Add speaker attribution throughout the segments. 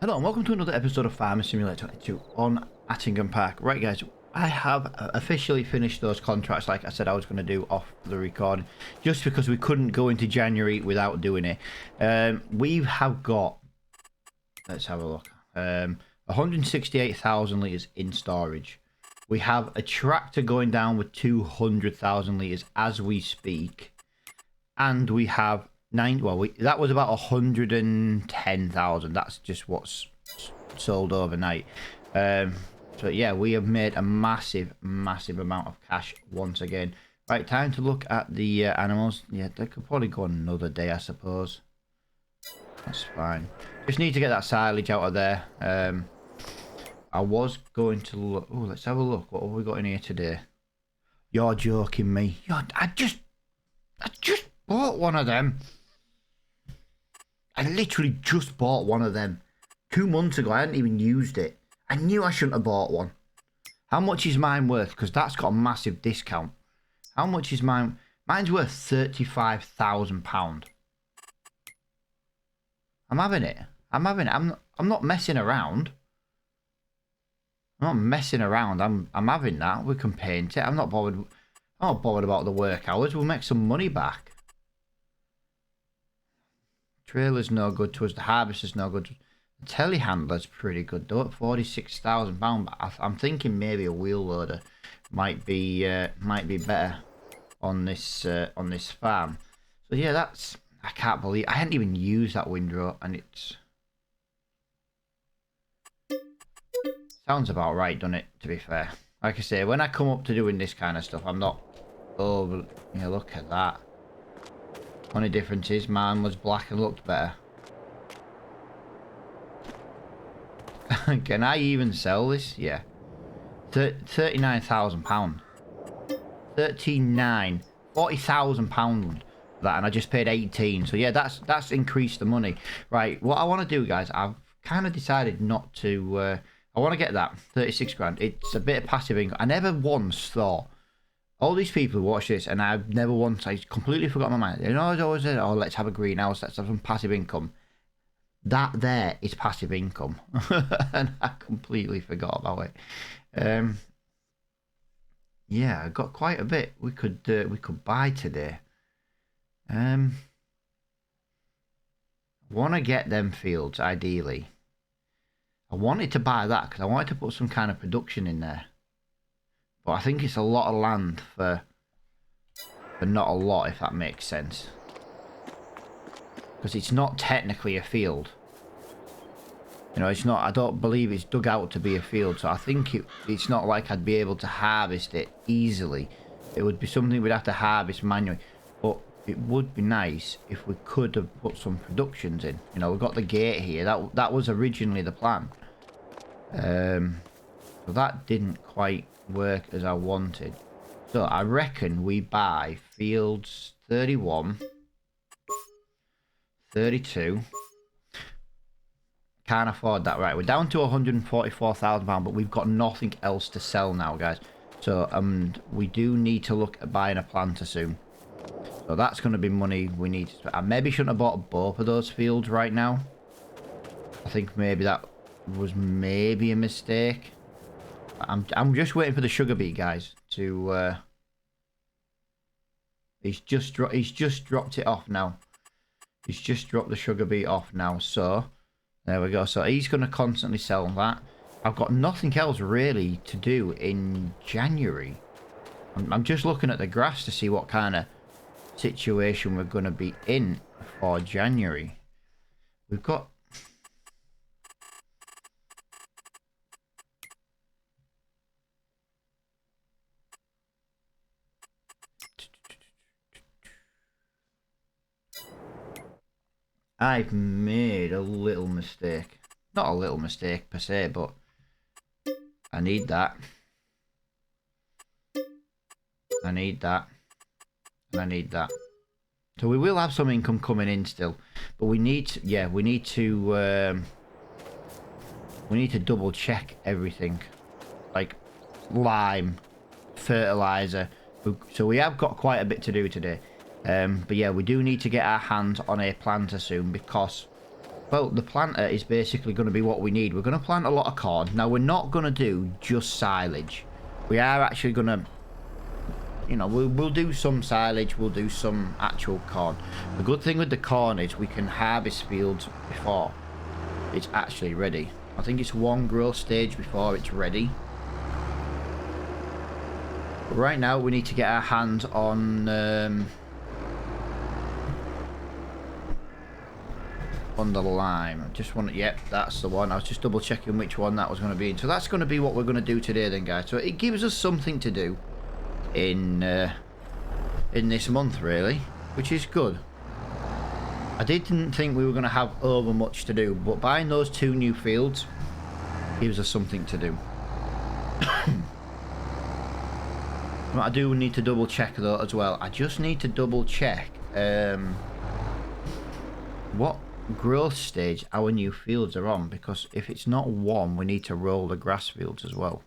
Speaker 1: Hello and welcome to another episode of Farming Simulator 22 on Attingham Park. Right guys, I have officially finished those contracts like I said I was going to do off the recording, just because we couldn't go into January without doing it. We have got, let's have a look, 168,000 litres in storage. We have a tractor going down with 200,000 litres as we speak. And we have that was about 110,000. That's just what's sold overnight. So yeah, we have made a massive amount of cash once again. Right, time to look at the animals. Yeah, they could probably go another day, I suppose. That's fine. Just need to get that silage out of there. I was going to look. Oh, let's have a look. What have we got in here today? You're joking me. I just bought one of them. I literally just bought one of them 2 months ago. I hadn't even used it. I knew I shouldn't have bought one. How much is mine worth? Because that's got a massive discount. How much is mine? Mine's worth £35,000. I'm having it. I'm having it. I'm not messing around. I'm not messing around. I'm having that. We can paint it. I'm not bothered about the work hours. We'll make some money back. Trailer's no good to us. The harvester's no good. The telehandler's pretty good though at £46,000. But I'm thinking maybe a wheel loader might be better on this farm. So yeah, that's, I can't believe I hadn't even used that windrow, and it's sounds about right, doesn't it? To be fair, like I say, when I come up to doing this kind of stuff, I'm not. Oh, yeah, look at that. Only difference is mine was black and looked better. Can I even sell this? Yeah. £39,000. 39. £40,000 for that, and I just paid 18. So yeah, that's increased the money. Right, what I want to do, guys, I've kind of decided not to. I want to get that 36 grand. It's a bit of passive income. I never once thought. All these people watch this, and I've never once, I completely forgot my mind. You know, I always said, oh, let's have a greenhouse, let's have some passive income. That there is passive income. And I completely forgot about it. Yeah, I got quite a bit we could buy today. Want to get them fields, ideally. I wanted to buy that, because I wanted to put some kind of production in there. But I think it's a lot of land for not a lot, if that makes sense. Because it's not technically a field. You know, it's not. I don't believe it's dug out to be a field. So I think it's not like I'd be able to harvest it easily. It would be something we'd have to harvest manually. But it would be nice if we could have put some productions in. You know, we've got the gate here. That was originally the plan. So that didn't quite work as I wanted. So I reckon we buy fields 31, 32. Can't afford that. Right, we're down to £144,000, but we've got nothing else to sell now, guys. So we do need to look at buying a planter soon. So that's going to be money we need to spend. I maybe shouldn't have bought both of those fields right now. I think maybe that was maybe a mistake. I'm just waiting for the sugar beet, guys, to he's just dropped it off now. He's just dropped the sugar beet off now, so there we go. So he's going to constantly sell that. I've got nothing else really to do in January. I'm just looking at the graphs to see what kind of situation we're going to be in for January. We've got I've made a little mistake. Not a little mistake per se, but I need that. I need that. And I need that. So we will have some income coming in still. But we need to, yeah, we need to double check everything. Like lime, fertilizer. So we have got quite a bit to do today. But yeah, we do need to get our hands on a planter soon, because Well, the planter is basically going to be what we need. We're going to plant a lot of corn. Now, we're not going to do just silage. We are actually going to, you know, we'll do some silage. We'll do some actual corn. The good thing with the corn is we can harvest fields before it's actually ready. I think it's one growth stage before it's ready. But right now, we need to get our hands on the lime. I just want to, yep, that's the one. I was just double checking which one that was going to be. So that's going to be what we're going to do today then, guys. So it gives us something to do in this month, really, which is good. I didn't think we were going to have over much to do, but buying those 2 new fields gives us something to do. I do need to double check though as well. I just need to double check what growth stage our new fields are on, because if it's not 1, we need to roll the grass fields as well.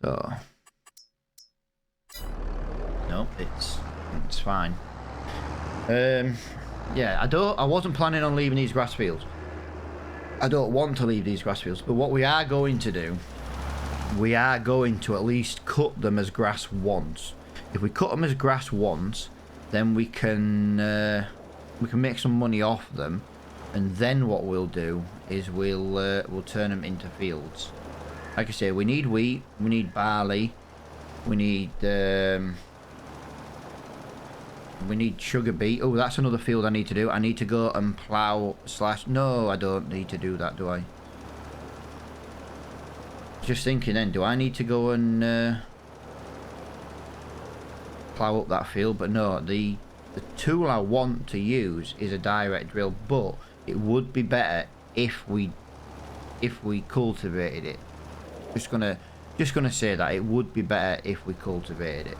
Speaker 1: So no, it's fine. Yeah, I wasn't planning on leaving these grass fields. I don't want to leave these grass fields, but what we are going to do, we are going to at least cut them as grass once. If we cut them as grass once, then we can make some money off them, and then what we'll do is we'll turn them into fields. Like I say, we need wheat, we need barley, we need sugar beet. Oh, that's another field I need to do. I need to go and plow / no, I don't need to do that, do I? Just thinking then, do I need to go and plow up that field? But no, the tool I want to use is a direct drill, but it would be better if we cultivated it. Just gonna say that it would be better if we cultivated it.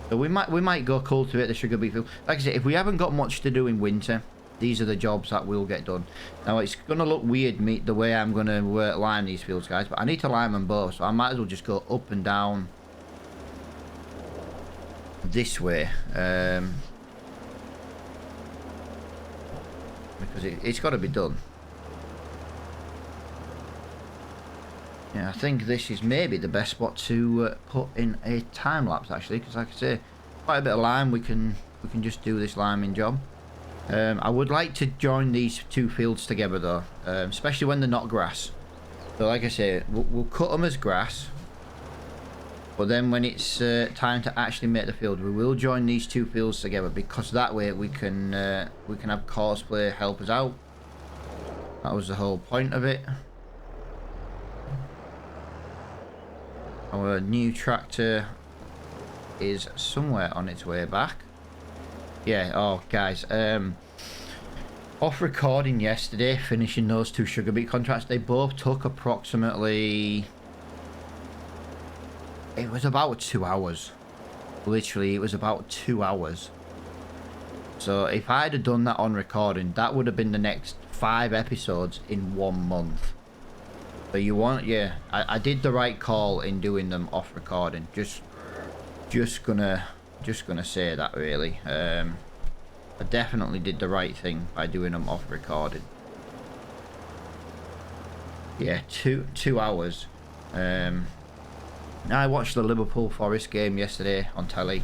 Speaker 1: So we might go cultivate the sugar beet field. Like I said, if we haven't got much to do in winter, these are the jobs that will get done. Now it's gonna look weird the way I'm gonna lime these fields, guys, but I need to lime them both, so I might as well just go up and down this way. Because it's got to be done. Yeah, I think this is maybe the best spot to put in a time lapse, actually, because like I say, quite a bit of lime. We can just do this liming job. I would like to join these 2 fields together though, especially when they're not grass. So like I say, we'll cut them as grass, but then when it's time to actually make the field, we will join these 2 fields together, because that way we can have cosplay help us out. That was the whole point of it. Our new tractor is somewhere on its way back. Yeah, oh guys, off recording yesterday, finishing those 2 sugar beet contracts, they both took approximately, it was about 2 hours. Literally, it was about 2 hours. So if I'd have done that on recording, that would have been the next 5 episodes in 1 month. So you want, yeah, I did the right call in doing them off recording. Just gonna say that, really. I definitely did the right thing by doing them off recording. Yeah, two hours. I watched the Liverpool Forest game yesterday on telly.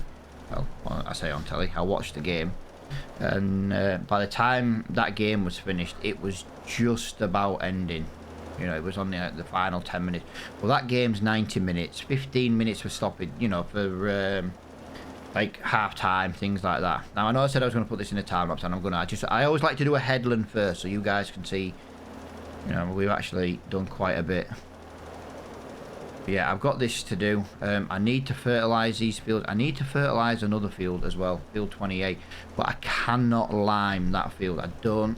Speaker 1: Well, I say on telly, I watched the game. And by the time that game was finished, it was just about ending. You know, it was on the final 10 minutes. Well, that game's 90 minutes. 15 minutes for stopping, you know, for like half time, things like that. Now, I know I said I was going to put this in a time lapse, and I'm going to. I always like to do a headland first, so you guys can see, you know, we've actually done quite a bit. But yeah, I've got this to do. I need to fertilise these fields. I need to fertilise another field as well, field 28. But I cannot lime that field. I don't.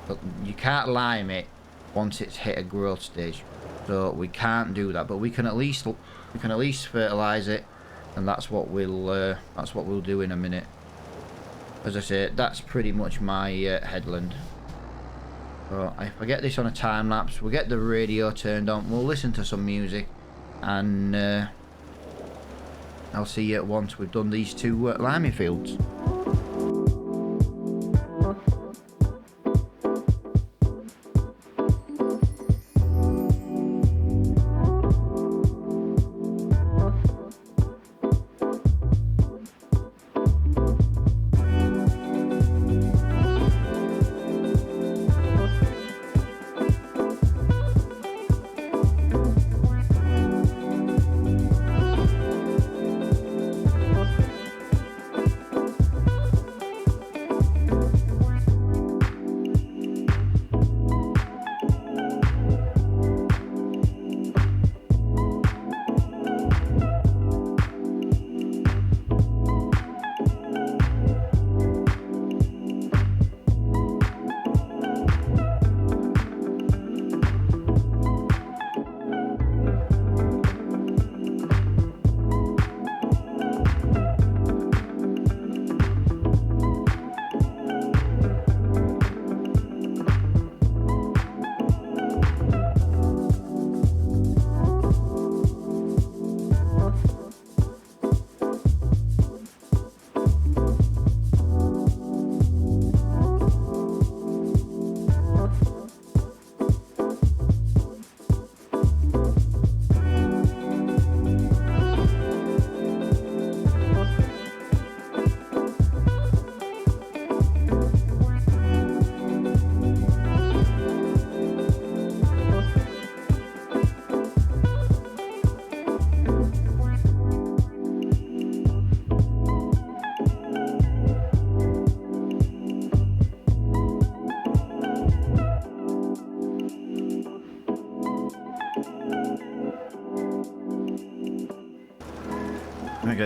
Speaker 1: But you can't lime it once it's hit a growth stage, so we can't do that. But we can at least fertilise it, and that's what we'll do in a minute. As I say, that's pretty much my headland. So if I get this on a time lapse, we'll get the radio turned on, we'll listen to some music, and I'll see you once we've done these 2 limey fields.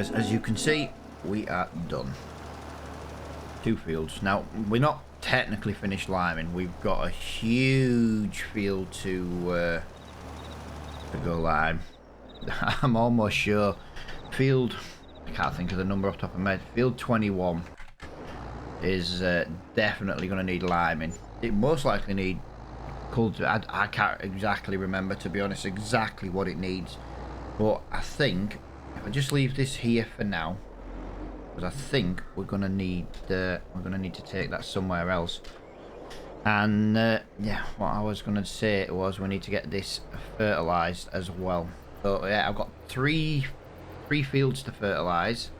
Speaker 1: guys, as you can see, we are done. 2 fields. Now, we're not technically finished liming. We've got a huge field to go lime. I'm almost sure. Field, I can't think of the number off the top of my head. Field 21 is definitely going to need liming. It most likely need culture. I can't exactly remember, to be honest, exactly what it needs. But I think if I just leave this here for now, because I think we're gonna need to take that somewhere else. And yeah, what I was gonna say was we need to get this fertilized as well. So yeah, I've got three fields to fertilize.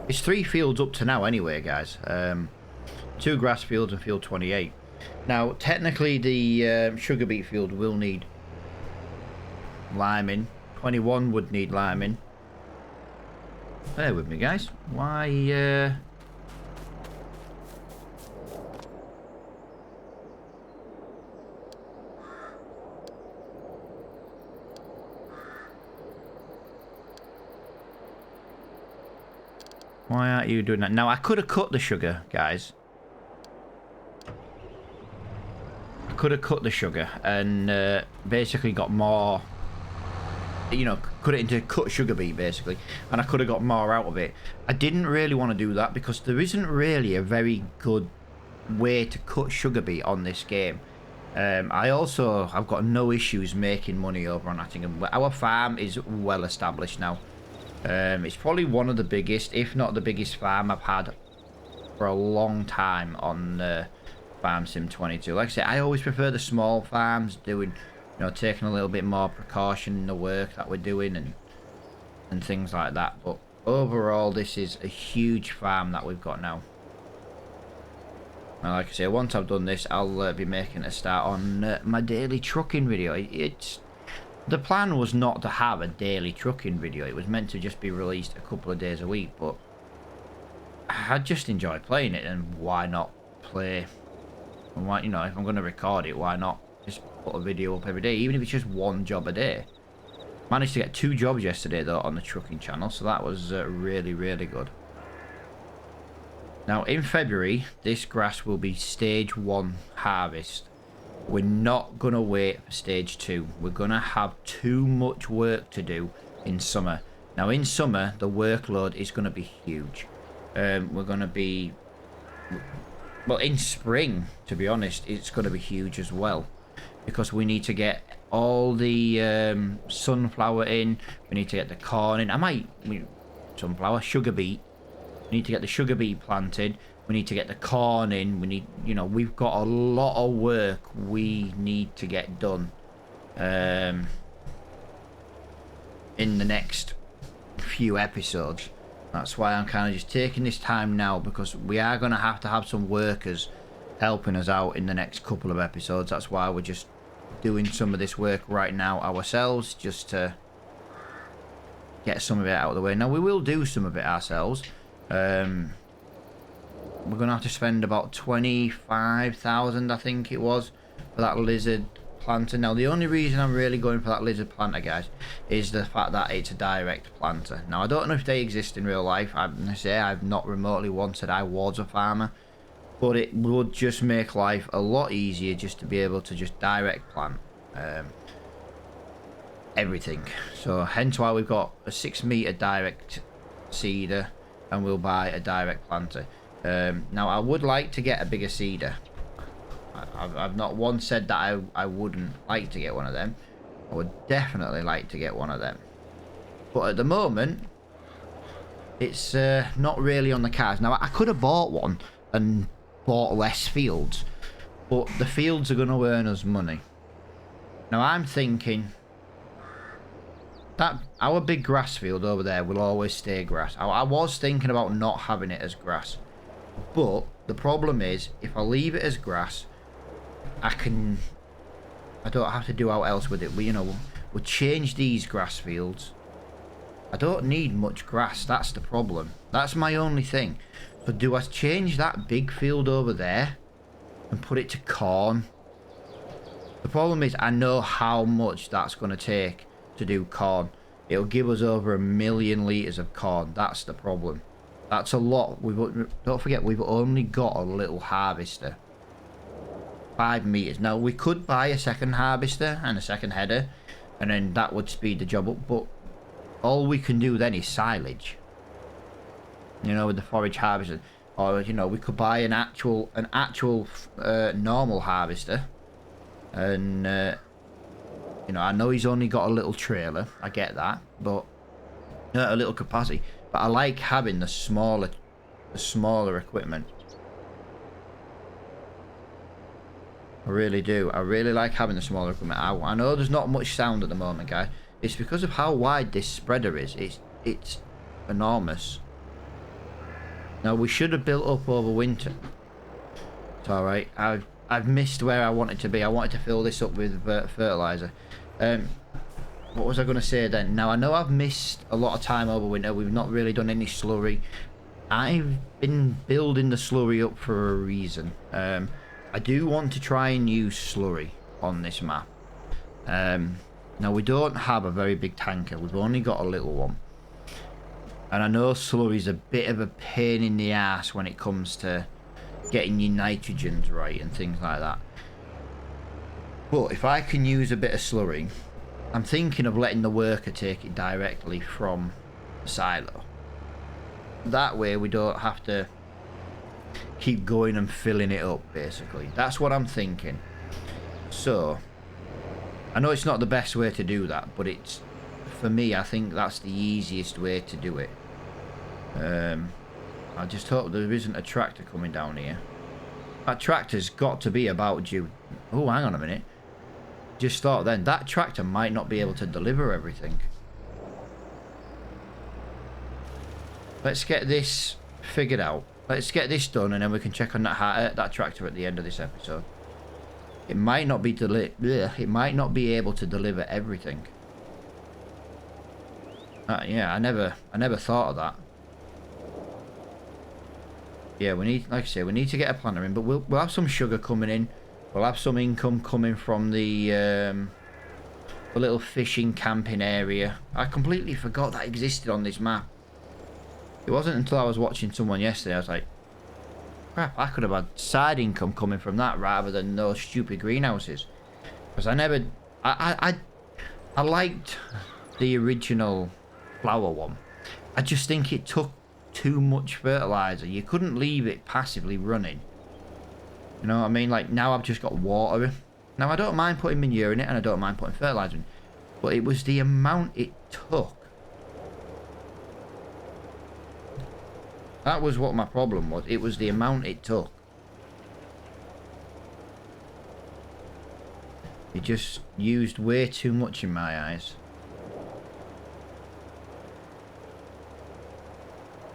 Speaker 1: It's 3 fields up to now anyway, guys. 2 grass fields and field 28. Now technically the sugar beet field will need liming. 21 would need liming. Bear with me, guys. Why aren't you doing that? Now, I could have cut the sugar, guys. I could have cut the sugar and basically got more, you know, cut it into cut sugar beet basically, and I could have got more out of it. I didn't really want to do that because there isn't really a very good way to cut sugar beet on this game. I've got no issues making money over on Attingham. Our farm is well established now. It's probably one of the biggest, if not the biggest farm I've had for a long time on Farm Sim 22. Like I say, I always prefer the small farms, doing, you know, taking a little bit more precaution in the work that we're doing and things like that. But overall, this is a huge farm that we've got now. And like I say, once I've done this, I'll be making a start on my daily trucking video. The plan was not to have a daily trucking video. It was meant to just be released a couple of days a week, but I just enjoy playing it, and why not play? And why, you know, if I'm going to record it, why not just put a video up every day, even if it's just 1 job a day. Managed to get 2 jobs yesterday though on the trucking channel, so that was really, really good. Now in February, this grass will be stage 1 harvest. We're not going to wait for stage 2. We're going to have too much work to do in summer. Now in summer, the workload is going to be huge. We're going to be... Well, in spring, to be honest, it's going to be huge as well. Because we need to get all the sunflower in. We need to get the corn in. Sunflower, sugar beet. We need to get the sugar beet planted. We need to get the corn in. We need, you know, we've got a lot of work we need to get done in the next few episodes. That's why I'm kind of just taking this time now, because we are going to have some workers helping us out in the next couple of episodes. That's why we're just doing some of this work right now ourselves, just to get some of it out of the way. Now, we will do some of it ourselves. We're going to have to spend about 25,000, I think it was, for that lizard planter. Now, the only reason I'm really going for that lizard planter, guys, is the fact that it's a direct planter. Now, I don't know if they exist in real life. I've not remotely once said I was a farmer, but it would just make life a lot easier just to be able to just direct plant everything. So, hence why we've got a 6-meter direct seeder, and we'll buy a direct planter. Now, I would like to get a bigger seeder. I've not once said that I wouldn't like to get one of them. I would definitely like to get one of them. But at the moment, it's not really on the cards. Now, I could have bought one and bought less fields, but the fields are going to earn us money. Now, I'm thinking that our big grass field over there will always stay grass. I was thinking about not having it as grass. But the problem is, if I leave it as grass, I don't have to do out else with it. We'll change these grass fields. I don't need much grass. That's the problem. That's my only thing. So do I change that big field over there and put it to corn? The problem is, I know how much that's going to take to do corn. it'll give us over 1,000,000 litres of corn. That's the problem. That's a lot. Don't forget, we've only got a little harvester. 5 meters. Now, we could buy a second harvester and a second header, and then that would speed the job up, but all we can do then is silage. You know, with the forage harvester. Or, you know, we could buy an actual normal harvester. And, you know, I know he's only got a little trailer. I get that. But, a little capacity. But I like having the smaller equipment. I really do. I really like having the smaller equipment. I know there's not much sound at the moment, guys. It's because of how wide this spreader is. It's enormous. Now, we should have built up over winter. It's alright. I've missed where I wanted to be. I wanted to fill this up with fertilizer. What was I going to say then? Now, I know I've missed a lot of time over winter. We've not really done any slurry. I've been building the slurry up for a reason. I do want to try and use slurry on this map. Now, we don't have a very big tanker. We've only got a little one. And I know slurry's a bit of a pain in the ass when it comes to getting your nitrogens right and things like that. But if I can use a bit of slurry, I'm thinking of letting the worker take it directly from the silo. That way we don't have to keep going and filling it up, basically. That's what I'm thinking. So, I know it's not the best way to do that, but it's, for me, I think that's the easiest way to do it. I just hope there isn't a tractor coming down here. That tractor's got to be about due. Oh, hang on a minute. Just thought then, that tractor might not be able to deliver everything. Let's get this figured out. Let's get this done, and then we can check on that tractor at the end of this episode. It might not be it might not be able to deliver everything. Yeah, I never thought of that. Yeah, we need, like I say, we need to get a planter in, but we'll have some sugar coming in. We'll have some income coming from the little fishing camping area. I completely forgot that existed on this map. It wasn't until I was watching someone yesterday, I was like, crap, I could have had side income coming from that rather than those stupid greenhouses. Because I liked the original flower one. I just think it took too much fertilizer. You couldn't leave it passively running. You know what I mean? Like, now I've just got water. Now, I don't mind putting manure in it, and I don't mind putting fertilizer in. But it was the amount it took. That was what my problem was. It was the amount it took. It just used way too much in my eyes.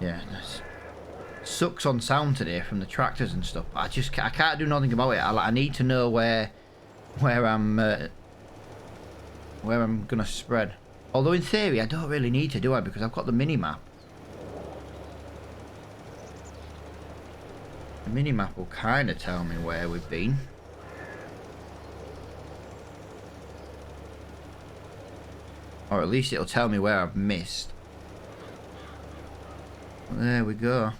Speaker 1: Yeah, this sucks on sound today from the tractors and stuff. I can't do nothing about it. I need to know where I'm gonna spread. Although in theory I don't really need to, do I? Because I've got the mini map. The mini map will kind of tell me where we've been. Or at least it'll tell me where I've missed. There we go.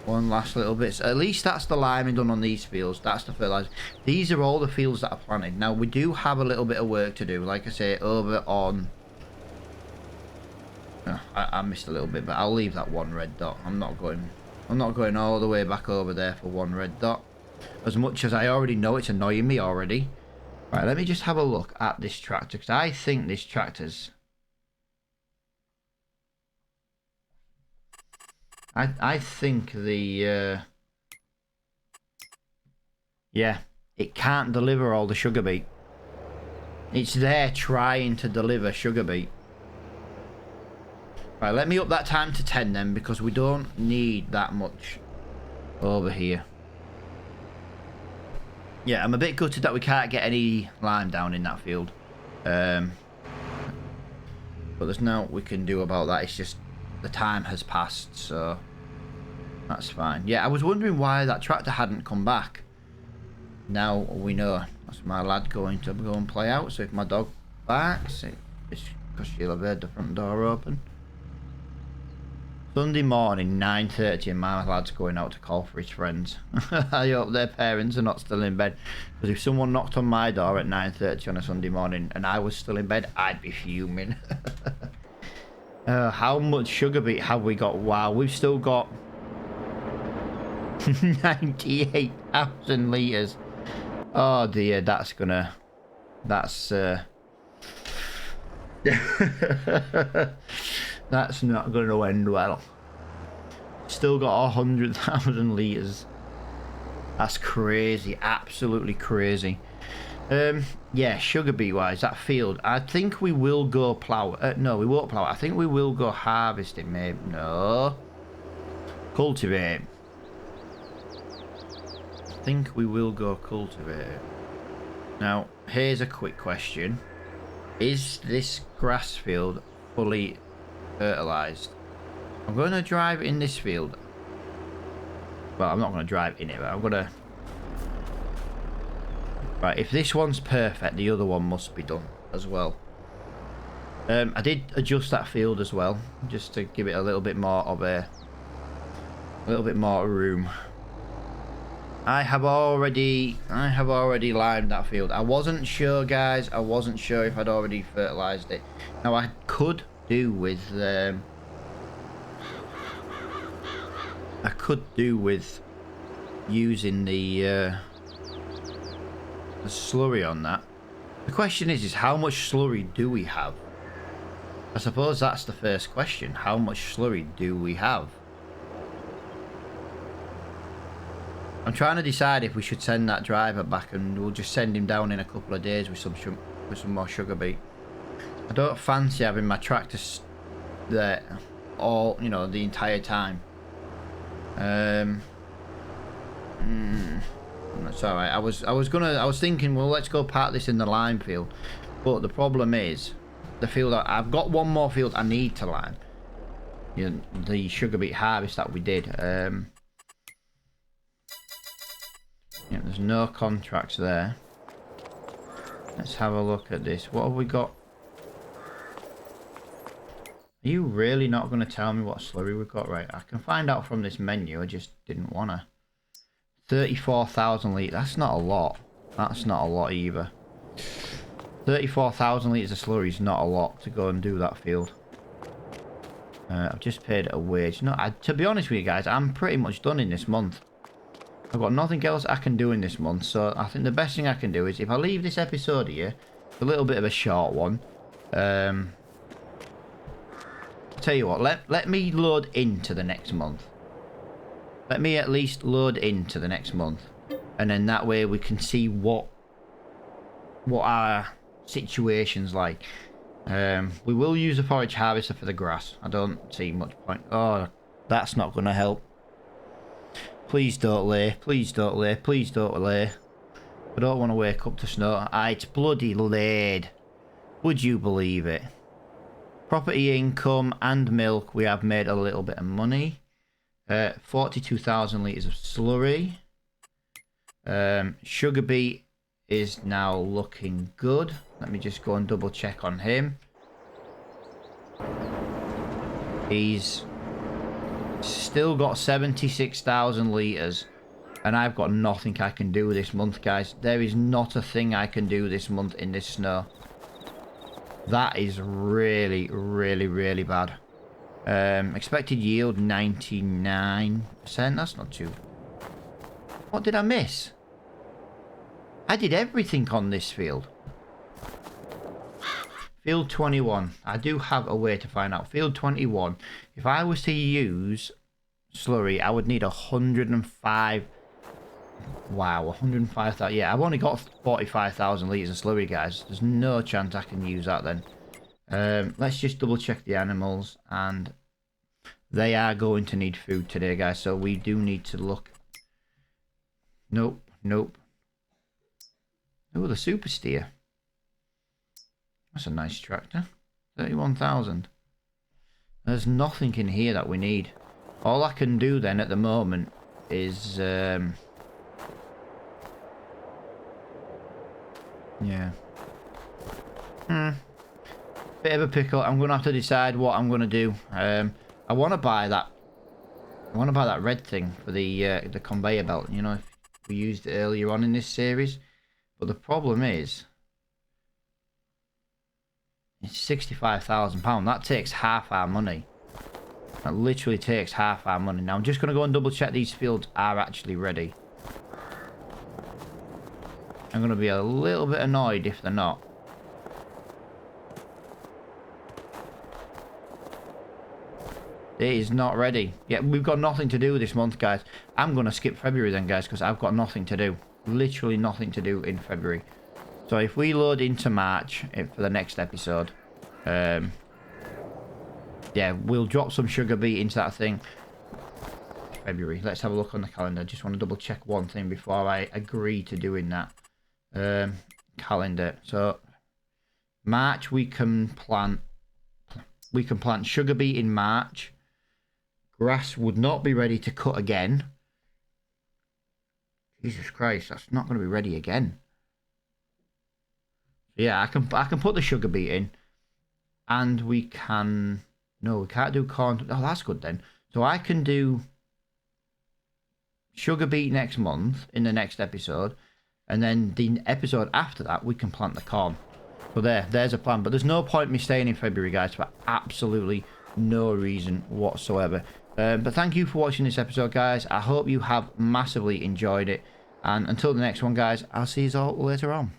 Speaker 1: One last little bit. So at least that's the liming done on these fields. That's the fertilizer. These are all the fields that are planted. Now we do have a little bit of work to do. Like I say, over on... Oh, I missed a little bit, but I'll leave that one red dot. I'm not going all the way back over there for one red dot. As much as I already know it's annoying me already. Right, let me just have a look at this tractor, because I think this tractor's... I think the... Yeah, it can't deliver all the sugar beet. It's there trying to deliver sugar beet. Right, let me up that time to 10 then, because we don't need that much over here. Yeah, I'm a bit gutted that we can't get any lime down in that field. But there's nothing we can do about that. It's just the time has passed, so that's fine. Yeah, I was wondering why that tractor hadn't come back. now we know. That's my lad going to go and play out. So if my dog barks, it's because she'll have heard the front door open. Sunday morning, 9:30, and my lad's going out to call for his friends. I hope their parents are not still in bed. Because if someone knocked on my door at 9:30 on a Sunday morning and I was still in bed, I'd be fuming. How much sugar beet have we got? Wow, we've still got 98,000 litres. Oh dear, that's gonna... That's... That's not going to end well. Still got 100,000 litres. That's crazy. Absolutely crazy. Yeah, sugar beet wise, that field. I think we will go plough. No, we won't plough. I think we will go harvesting, maybe. No. Cultivate. I think we will go cultivate. Now, here's a quick question. Is this grass field fully fertilized? I'm going to drive in this field. Well, I'm not going to drive in it, but I'm going to... Right, if this one's perfect, the other one must be done as well. I did adjust that field as well, just to give it a little bit more of a... room. I have already limed that field. I wasn't sure, guys. I wasn't sure if I'd already fertilized it. Now, I could do with using the slurry on that. The question is how much slurry do we have? I suppose that's the first question. How much slurry do we have? I'm trying to decide if we should send that driver back and we'll just send him down in a couple of days with some more sugar beet. I don't fancy having my tractor there all, you know, the entire time. That's all right. I was thinking, well, let's go park this in the lime field, but the problem is the field. I've got one more field I need to lime. You know, the sugar beet harvest that we did. Yeah, there's no contracts there. Let's have a look at this. What have we got? Are you really not going to tell me what slurry we've got? Right, I can find out from this menu. I just didn't want to. 34,000 litres. That's not a lot. That's not a lot either. 34,000 litres of slurry is not a lot to go and do that field. I've just paid a wage. No, to be honest with you guys, I'm pretty much done in this month. I've got nothing else I can do in this month, so I think the best thing I can do is if I leave this episode here, it's a little bit of a short one. Tell you what, let me load into the next month. Let me at least load into the next month, and then that way we can see what our situation's like. We will use a forage harvester for the grass. I don't see much point. Oh, that's not going to help. Please don't lay. Please don't lay. Please don't lay. I don't want to wake up to snow. It's bloody laid. Would you believe it? Property income and milk. We have made a little bit of money. 42,000 litres of slurry. Sugar beet is now looking good. Let me just go and double check on him. He's still got 76,000 litres. And I've got nothing I can do this month, guys. There is not a thing I can do this month in this snow. That is really, really, really bad. Expected yield 99%. That's not too... What did I miss? I did everything on this field. Field 21. I do have a way to find out. Field 21. If I was to use slurry, I would need 105. Wow, 105,000. Yeah, I've only got 45,000 litres of slurry, guys. There's no chance I can use that then. Let's just double check the animals, and they are going to need food today, guys. So we do need to look. Nope, nope. Oh, the super steer. That's a nice tractor. 31,000. There's nothing in here that we need. All I can do then at the moment is Yeah. Bit of a pickle. I'm gonna have to decide what I'm gonna do. I want to buy that. I want to buy that red thing for the conveyor belt. You know, if we used it earlier on in this series. But the problem is, it's £65,000. That takes half our money. That literally takes half our money. Now I'm just gonna go and double check these fields are actually ready. I'm gonna be a little bit annoyed if they're not. It is not ready. Yeah, we've got nothing to do this month, guys. I'm going to skip February then, guys, because I've got nothing to do. Literally nothing to do in February. So if we load into March for the next episode, yeah, we'll drop some sugar beet into that thing. February. Let's have a look on the calendar. Just want to double check one thing before I agree to doing that. Calendar. So March we can plant sugar beet in March. Grass would not be ready to cut again. Jesus Christ, that's not going to be ready again. Yeah, I can put the sugar beet in, and we can. No, we can't do corn. Oh, that's good then. So I can do sugar beet next month in the next episode, and then the episode after that we can plant the corn. So there's a plan. But there's no point me staying in February, guys, for absolutely no reason whatsoever. But thank you for watching this episode, guys. I hope you have massively enjoyed it. And until the next one, guys, I'll see you all later on.